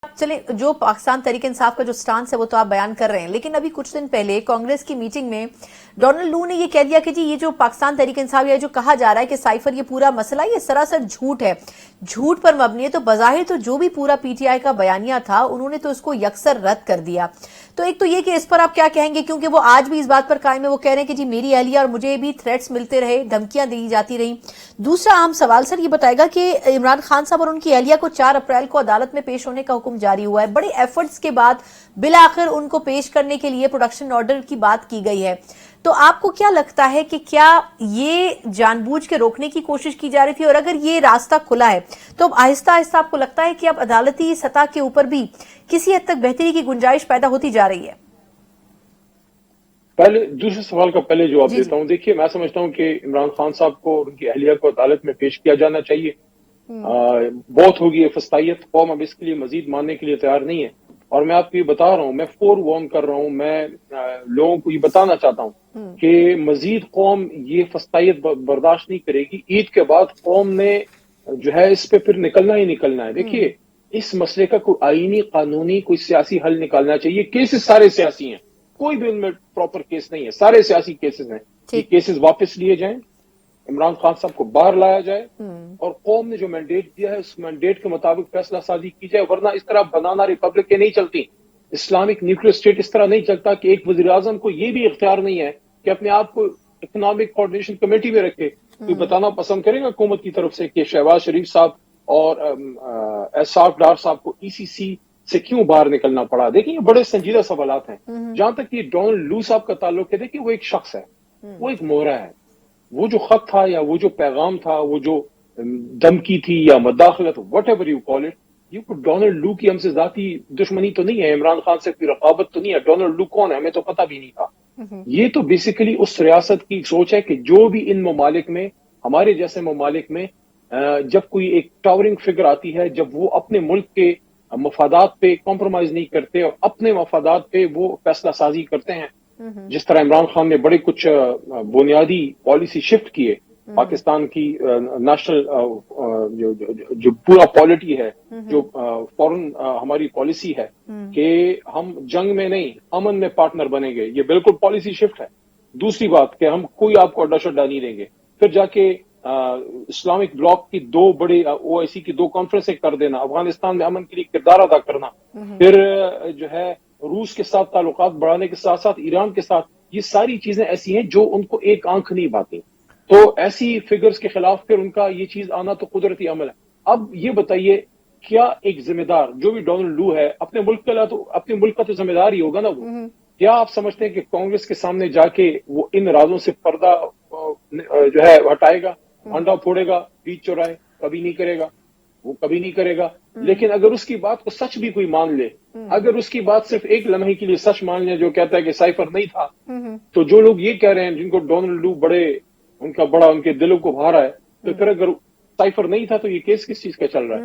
चले, जो पाकिस्तान तहरीक इंसाफ का जो स्टांस है वो तो आप बयान कर रहे हैं, लेकिन अभी कुछ दिन पहले कांग्रेस की मीटिंग में डोनाल्ड लू ने ये कह दिया कि जी ये जो पाकिस्तान तहरीक इंसाफ या जो कहा जा रहा है कि साइफर ये पूरा मसला ये सरासर झूठ है, झूठ पर मबनी है। तो बज़ाहिर तो जो भी पूरा पीटीआई का बयानिया था उन्होंने तो उसको यकसर रद्द कर दिया। तो एक तो ये कि इस पर आप क्या कहेंगे, क्योंकि वो आज भी इस बात पर कायम है, वो कह रहे हैं कि जी मेरी अहलिया और मुझे भी थ्रेट्स मिलते रहे, धमकियां दी जाती रही। दूसरा अहम सवाल सर ये बताएगा कि इमरान खान साहब और उनकी अहलिया को 4 अप्रैल को अदालत में पेश होने का हुक्म जारी हुआ है। बड़े एफर्ट्स के बाद बिल आखिर उनको पेश करने के लिए प्रोडक्शन ऑर्डर की बात की गई है। तो आपको क्या लगता है कि क्या ये जानबूझ के रोकने की कोशिश की जा रही थी, और अगर ये रास्ता खुला है तो अब आहिस्ता आहिस्ता आपको लगता है कि अब अदालती सतह के ऊपर भी किसी हद तक बेहतरी की गुंजाइश पैदा होती जा रही है? पहले दूसरे सवाल का पहले जवाब देता हूं। देखिए, मैं समझता हूं कि इमरान खान साहब को और उनकी अहलिया को अदालत में पेश किया जाना चाहिए। बहुत होगी फस्तायत, कौम अब इसके लिए मजीद मानने के लिए तैयार नहीं है। और मैं आपको ये बता रहा हूं, मैं फोरवार्न कर रहा हूं, मैं लोगों को ये बताना चाहता हूं कि मजीद कौम ये फस्तायत बर्दाश्त नहीं करेगी। ईद के बाद कौम ने जो है इस पे फिर निकलना ही निकलना है। देखिए, इस मसले का कोई आईनी कानूनी कोई सियासी हल निकालना चाहिए। केसेस सारे सियासी हैं, कोई भी उनमें प्रॉपर केस नहीं है, सारे सियासी केसेस हैं। ये केसेस वापस लिए जाएं, इमरान खान साहब को बाहर लाया जाए और कौम ने जो मैंडेट दिया है उस मैंडेट के मुताबिक फैसला साजी की जाए। वरना इस तरह बनाना रिपब्लिक नहीं चलती, इस्लामिक न्यूक्लियर स्टेट इस तरह नहीं चलता कि एक वजीर आजम को ये भी इख्तियार नहीं है कि अपने आप को इकोनॉमिक कोऑर्डिनेशन कमेटी में रखे। कोई बताना पसंद करेगा हुकूमत की तरफ से कि शहबाज शरीफ साहब और एसाफ डार साहब को ईसीसी से क्यों बाहर निकलना पड़ा? देखिए, ये बड़े संजीदा सवालात हैं। जहां तक कि डोनाल्ड लू साहब का ताल्लुक है, देखिए वो एक शख्स है, वो एक मोहरा है। वो जो खत था या वो जो पैगाम था, वो जो धमकी थी या मदाखलत, whatever you call it, ये डोनाल्ड लू की हमसे जाती दुश्मनी तो नहीं है, इमरान खान से कोई रकाबत तो नहीं है। डोनाल्ड लू कौन है हमें तो पता भी नहीं था। ये तो बेसिकली उस रियासत की सोच है कि जो भी इन ममालिक में, हमारे जैसे ममालिक में जब कोई एक टावरिंग फिगर आती है, जब वो अपने मुल्क के मफादात पे कॉम्प्रोमाइज नहीं करते और अपने मफादात पे वो फैसला साजी करते हैं, जिस तरह इमरान खान ने बड़े कुछ बुनियादी पॉलिसी शिफ्ट किए। पाकिस्तान की नेशनल जो पूरा पॉलिटी है, जो फॉरेन हमारी पॉलिसी है कि हम जंग में नहीं अमन में पार्टनर बनेंगे, ये बिल्कुल पॉलिसी शिफ्ट है। दूसरी बात कि हम कोई आपको अड्डा शड्डा नहीं देंगे। फिर जाके इस्लामिक ब्लॉक की 2 बड़े ओआईसी की 2 कॉन्फ्रेंसें कर देना, अफगानिस्तान में अमन के लिए किरदार अदा करना, फिर जो है रूस के साथ ताल्लुकात बढ़ाने के साथ साथ ईरान के साथ, ये सारी चीजें ऐसी हैं जो उनको एक आंख नहीं बाती। तो ऐसी फिगर्स के खिलाफ फिर उनका ये चीज आना तो कुदरती अमल है। अब ये बताइए, क्या एक जिम्मेदार जो भी डोनाल्ड लू है अपने मुल्क का तो अपने मुल्क का तो जिम्मेदार ही होगा ना वो। क्या आप समझते हैं कि कांग्रेस के सामने जाके वो इन राजों से पर्दा जो है हटाएगा, अंडा फोड़ेगा बीच चौराहे? कभी नहीं करेगा, वो कभी नहीं करेगा। लेकिन अगर उसकी बात को सच भी कोई मान ले, अगर उसकी बात सिर्फ एक लम्हे के लिए सच मान ले, जो कहता है कि साइफर नहीं था, तो जो लोग ये कह रहे हैं, जिनको डोनाल्ड लू उनके दिलों को भा रहा है, तो फिर अगर साइफर नहीं था तो ये केस किस चीज का चल रहा है?